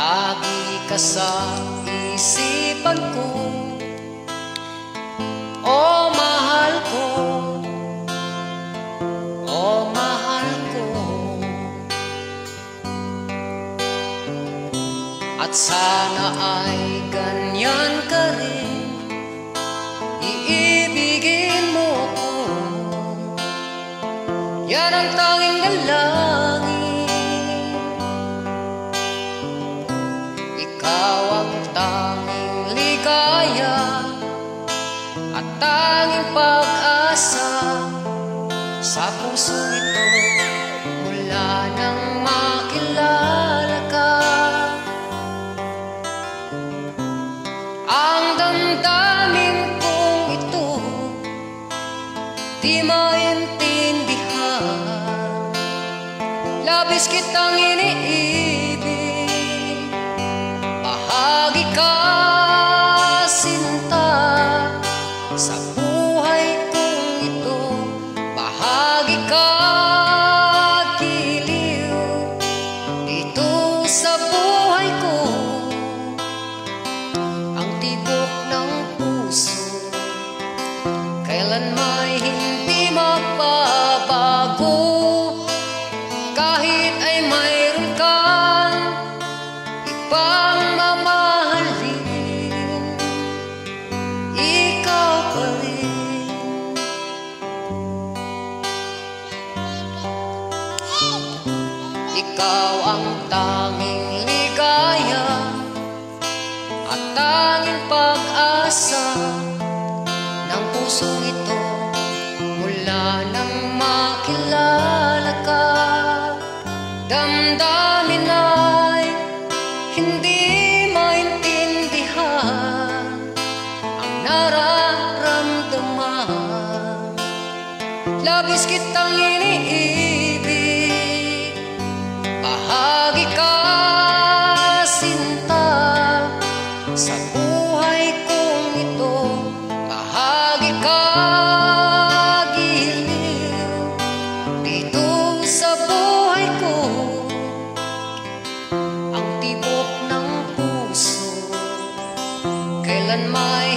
Lagi ka sa isipan ko, oh mahal ko, oh mahal ko. At sana ay ganyan ka rin, iibigin mo ko. Yan ang tanging dalangin. Ikaw ang tanging ligaya at tanging pag-asa sa puso ito mula nang makilala ka. Ang damdamin kong ito di maintindihan. Labis kitang iniibig, bahagi ka sinta sa buhay kong ito. Bahagi ka giliw dito sa buhay ko. Ang tibok ng puso kailan may hindi magbabago. Kahit ay mayroon kang ibang mamahalin, ikaw pa rin. Ikaw ang tanging ligaya at tanging pag-asa ng pusong ito mula nang makilala ka. Damdamin ay hindi maintindihan ang nararamdaman. Labis kitang iniibig, bahagi ka sinta sa buhay kong ito. Bahagi ka giliw dito sa buhay ko. Ang tibok ng puso kailan may